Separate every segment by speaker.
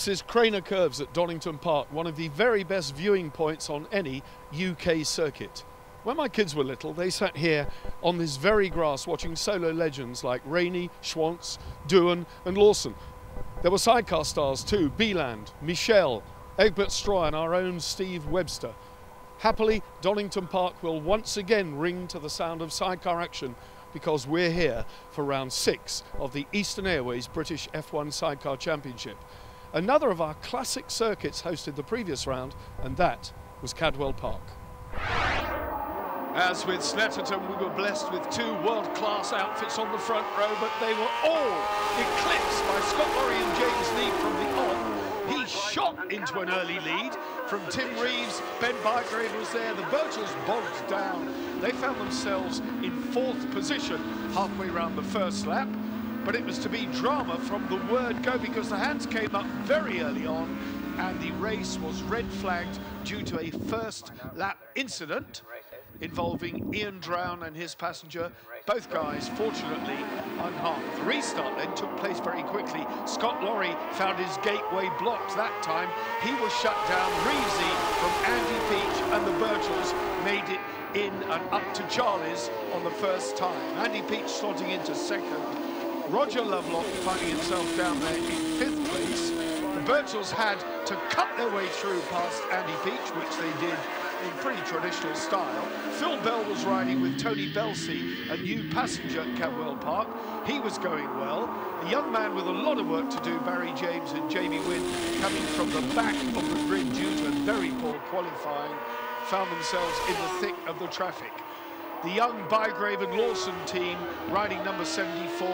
Speaker 1: This is Craner Curves at Donington Park, one of the very best viewing points on any UK circuit. When my kids were little, they sat here on this very grass watching solo legends like Rainey, Schwantz, Doohan and Lawson. There were sidecar stars too, Beeland, Michelle, Egbert Stroy and our own Steve Webster. Happily, Donington Park will once again ring to the sound of sidecar action because we're here for round 6 of the Eastern Airways British F1 Sidecar Championship. Another of our classic circuits hosted the previous round, and that was Cadwell Park. As with Snetterton, we were blessed with 2 world-class outfits on the front row, but they were all eclipsed by Scott Lorry and James Neave from the on. He shot into an early lead from Tim Reeves. Ben Bygrave was there. The Birchals bogged down. They found themselves in 4th position halfway round the first lap. But it was to be drama from the word go because the hands came up very early on and the race was red flagged due to a first lap incident involving Ian Drown and his passenger. Both guys, fortunately, unharmed. The restart then took place very quickly. Scott Lorry found his gateway blocked that time. He was shut down. Reevesy from Andy Peach and the Birchals made it in and up to Charlie's on the first time. Andy Peach slotting into 2nd. Roger Lovelock finding himself down there in 5th place. The Birchals had to cut their way through past Andy Peach, which they did in pretty traditional style. Phil Bell was riding with Tony Belsey, a new passenger at Cadwell Park. He was going well. A young man with a lot of work to do, Barry James and Jamie Wynn, coming from the back of the grid due to very poor qualifying, found themselves in the thick of the traffic. The young Bygrave and Lawson team, riding number 74,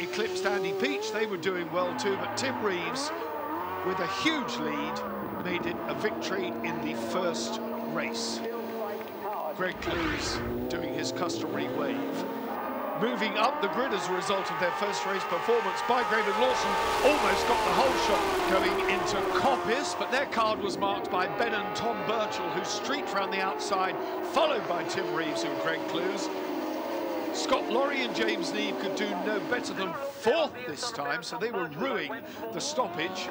Speaker 1: eclipsed Andy Peach. They were doing well too, but Tim Reeves, with a huge lead, made it a victory in the first race. Greg Clues doing his customary wave. Moving up the grid as a result of their first race performance, Bygrave and Lawson almost got the whole shot going into Coppice, but their card was marked by Ben and Tom Birchall, who streaked round the outside, followed by Tim Reeves and Greg Clues. Scott Lorry and James Neave could do no better than 4th this time, so they were ruining the stoppage.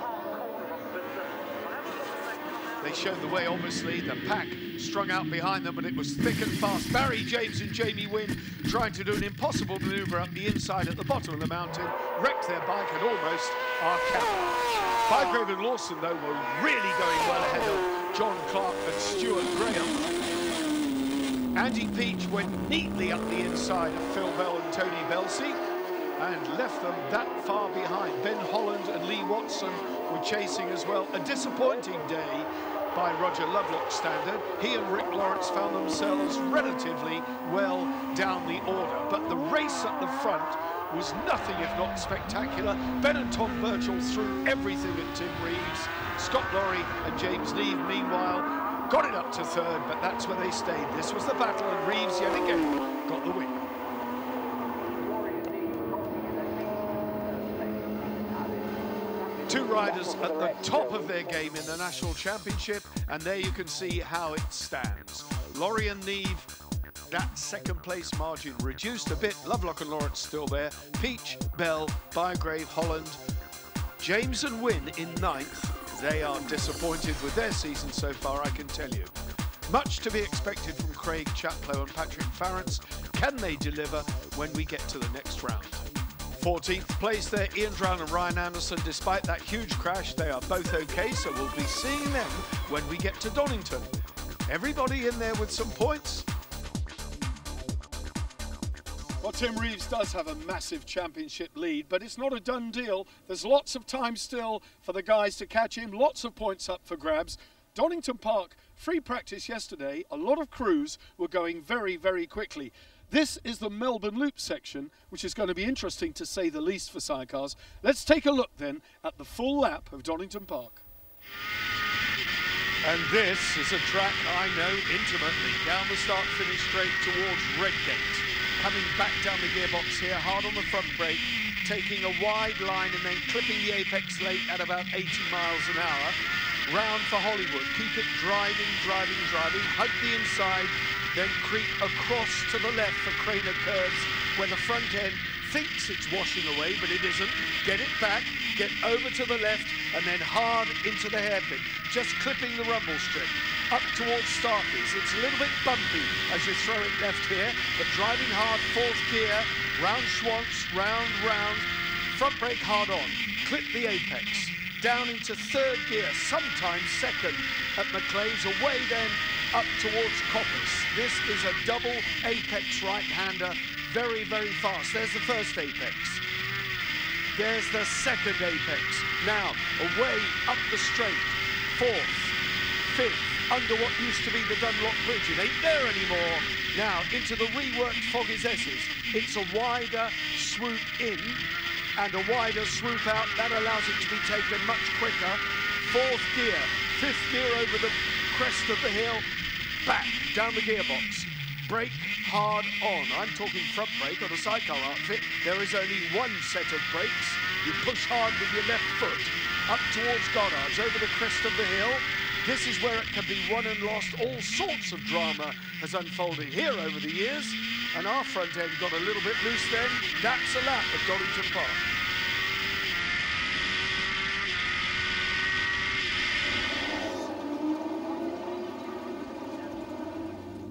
Speaker 1: They showed the way, obviously. The pack strung out behind them, but it was thick and fast. Barry James and Jamie Wynn trying to do an impossible manoeuvre up the inside at the bottom of the mountain, wrecked their bike and almost are capped. Bygrave and Lawson, though, were really going well ahead of John Clark and Stuart Graham. Andy Peach went neatly up the inside of Phil Bell and Tony Belsey and left them that far behind. Ben Holland and Lee Watson were chasing as well. A disappointing day by Roger Lovelock's standard. He and Rick Lawrence found themselves relatively well down the order, but the race at the front was nothing if not spectacular. Ben and Tom Birchall threw everything at Tim Reeves. Scott Lorry and James Neave, meanwhile, got it up to 3rd, but that's where they stayed. This was the battle, and Reeves yet again got the win. Two riders at the top of their game in the National Championship, and there you can see how it stands. Lorry and Neave, that 2nd place margin reduced a bit. Lovelock and Lawrence still there. Peach, Bell, Bygrave, Holland. James and Wynn in 9th. They are disappointed with their season so far, I can tell you. Much to be expected from Craig Chaplow and Patrick Farrance. Can they deliver when we get to the next round? 14th place there, Ian Drown and Ryan Anderson. Despite that huge crash, they are both okay, so we'll be seeing them when we get to Donington. Everybody in there with some points. Well, Tim Reeves does have a massive championship lead, but it's not a done deal. There's lots of time still for the guys to catch him, lots of points up for grabs. Donington Park, free practice yesterday. A lot of crews were going very, very quickly. This is the Melbourne Loop section, which is going to be interesting to say the least for sidecars. Let's take a look then at the full lap of Donington Park. And this is a track I know intimately. Down the start-finish straight towards Redgate. Coming back down the gearbox here, hard on the front brake, taking a wide line and then clipping the apex late at about 80 miles an hour. Round for Hollywood, keep it driving, driving, driving, hug the inside, then creep across to the left for Craner Curves, where the front end thinks it's washing away, but it isn't. Get it back, get over to the left, and then hard into the hairpin. Just clipping the rumble strip. Up towards Starkey's. It's a little bit bumpy as you throw it left here, but driving hard, fourth gear, round Schwantz, round, front brake hard on, clip the apex, down into third gear, sometimes second at McLean's, away then up towards Coppice. This is a double apex right-hander, very, very fast. There's the first apex. There's the second apex. Now, away up the straight, fourth, fifth, under what used to be the Dunlop Bridge. It ain't there anymore. Now, into the reworked Foggy's S's. It's a wider swoop in and a wider swoop out. That allows it to be taken much quicker. Fourth gear, fifth gear over the crest of the hill, back, down the gearbox. Brake hard on. I'm talking front brake on a sidecar outfit. There is only one set of brakes. You push hard with your left foot. Up towards Goddard's, over the crest of the hill. This is where it can be won and lost. All sorts of drama has unfolded here over the years, and our front end got a little bit loose then. That's a lap of Donington Park.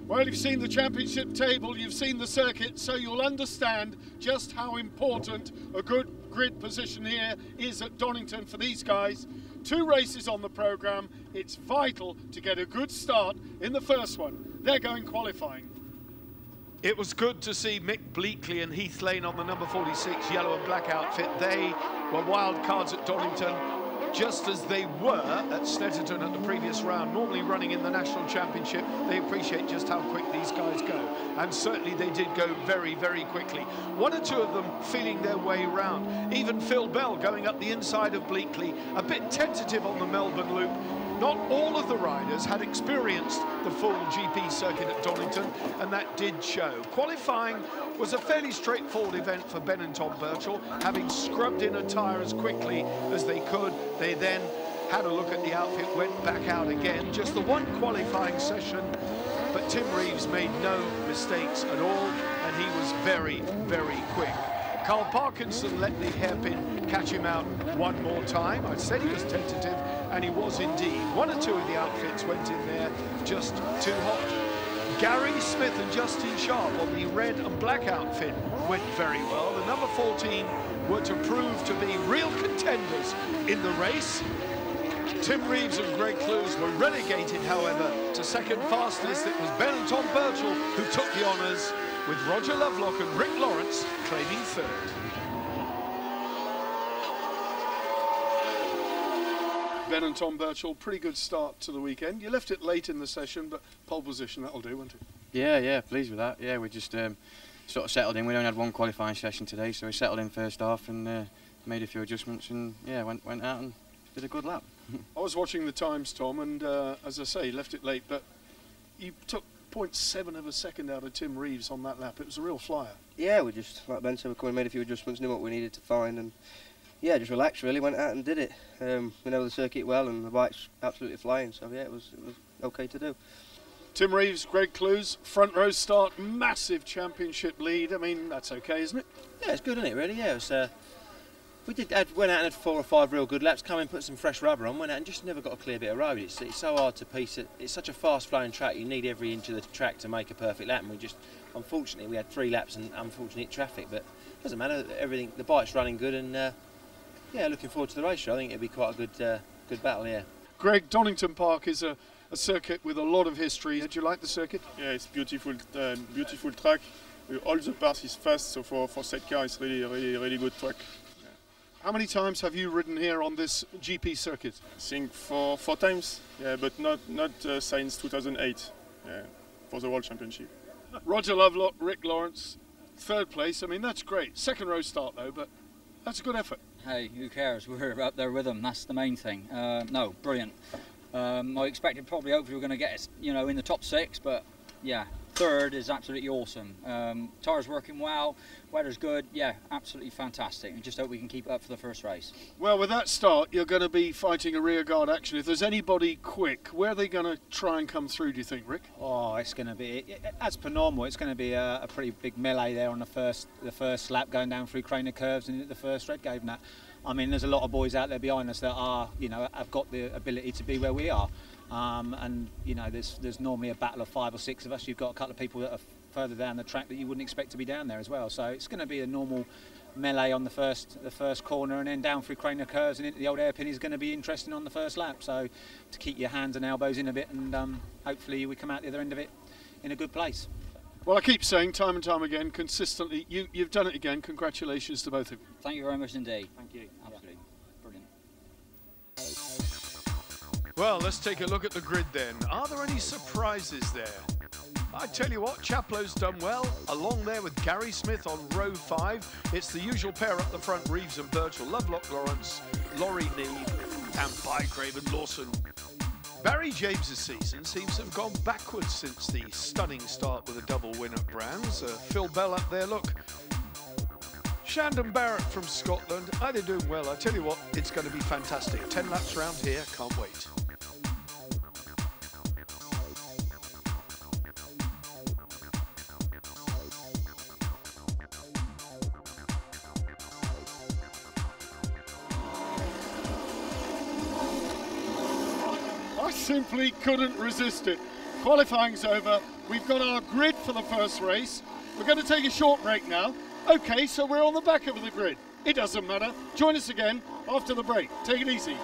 Speaker 2: Well, you've seen the championship table, you've seen the circuit, so you'll understand just how important a good grid position here is at Donington for these guys. 2 races on the programme. It's vital to get a good start in the first one. They're going qualifying.
Speaker 1: It was good to see Mick Bleakley and Heath Lane on the number 46 yellow and black outfit. They were wild cards at Donington, just as they were at Snetterton at the previous round. Normally running in the National Championship, they appreciate just how quick these guys go. And certainly they did go very, very quickly. 1 or 2 of them feeling their way round. Even Phil Bell going up the inside of Bleakley, a bit tentative on the Melbourne loop. Not all of the riders had experienced the full GP circuit at Donington, and that did show. Qualifying was a fairly straightforward event for Ben and Tom Birchall, having scrubbed in a tyre as quickly as they could. They then had a look at the outfit, went back out again. Just the one qualifying session, but Tim Reeves made no mistakes at all, and he was very, very quick. Carl Parkinson let the hairpin catch him out one more time. I said he was tentative, and he was indeed. 1 or 2 of the outfits went in there just too hot. Gary Smith and Justin Sharp on the red and black outfit went very well. The number 14 were to prove to be real contenders in the race. Tim Reeves and Greg Clues were relegated, however, to second fastest. It was Ben and Tom Birchall who took the honours, with Roger Lovelock and Rick Lawrence claiming third.
Speaker 2: Ben and Tom Birchall, pretty good start to the weekend. You left it late in the session, but pole position, that'll do, won't it?
Speaker 3: Yeah, pleased with that. Yeah, we just sort of settled in. We only had 1 qualifying session today, so we settled in first half and made a few adjustments and, yeah, went out and did a good lap.
Speaker 2: I was watching the times, Tom, and as I say, you left it late, but you took 0.7 of a second out of Tim Reeves on that lap. It was a real flyer.
Speaker 4: Yeah, we just, like Ben said, we come and made a few adjustments, knew what we needed to find, and yeah, just relaxed really, went out and did it. We know the circuit well, and the bike's absolutely flying, so yeah, it was okay to do.
Speaker 2: Tim Reeves, Greg Clues, front row start, massive championship lead. I mean, that's okay, isn't it?
Speaker 5: Yeah, it's good, isn't it, really? Yeah, it was, went out and had 4 or 5 real good laps, come in, put some fresh rubber on, went out and just never got a clear bit of road. It's so hard to piece it. It's such a fast-flowing track, you need every inch of the track to make a perfect lap, and we just, unfortunately, we had 3 laps and unfortunate traffic, but it doesn't matter, everything, the bike's running good, and yeah, looking forward to the race. I think it'll be quite a good battle, yeah.
Speaker 2: Greg, Donington Park is a circuit with a lot of history. Did you like the circuit?
Speaker 6: Yeah, it's beautiful, beautiful track. All the parts is fast, so for Sidecar it's really good track. Yeah.
Speaker 2: How many times have you ridden here on this GP circuit?
Speaker 6: I think 4 times, yeah, but not since 2008, yeah, for the World Championship.
Speaker 2: Roger Lovelock, Rick Lawrence, 3rd place. I mean, that's great. 2nd row start though, but that's a good effort.
Speaker 7: Hey, who cares? We're up there with them. That's the main thing. No, brilliant. I expected hopefully we're going to get, in the top 6, but yeah, third is absolutely awesome. Tyres working well, weather's good, yeah, absolutely fantastic. And just hope we can keep it up for the first race.
Speaker 2: Well, with that start, you're going to be fighting a rearguard action. If there's anybody quick, where are they going to try and come through, do you think, Rick?
Speaker 8: Oh, it's going to be, as per normal, it's going to be a pretty big melee there on the first lap, going down through Craner curves and the first red gate and that. I mean, there's a lot of boys out there behind us that are, you know, have got the ability to be where we are. And you know, there's normally a battle of 5 or 6 of us. You've got a couple of people that are further down the track that you wouldn't expect to be down there as well. So it's going to be a normal melee on the first corner, and then down through Craner curves and into the old hairpin is going to be interesting on the first lap. So to keep your hands and elbows in a bit, and hopefully we come out the other end of it in a good place.
Speaker 2: Well, I keep saying time and time again, consistently, you've done it again. Congratulations to both of you.
Speaker 7: Thank you very much indeed.
Speaker 8: Thank you.
Speaker 7: Absolutely. Brilliant.
Speaker 1: Well, let's take a look at the grid then. Are there any surprises there? I tell you what, Chaplo's done well, along there with Gary Smith on row 5. It's the usual pair up the front, Reeves and Birchall, Lovelock Lawrence, Laurie Need, and Bygrave and Lawson. Barry James's season seems to have gone backwards since the stunning start with a double win at Brands. Phil Bell up there, look. Shandon Barrett from Scotland, they're doing well. I tell you what, it's going to be fantastic. 10 laps round here, can't wait.
Speaker 2: I simply couldn't resist it. Qualifying's over. We've got our grid for the first race. We're going to take a short break now. Okay, so we're on the back of the grid. It doesn't matter. Join us again after the break. Take it easy.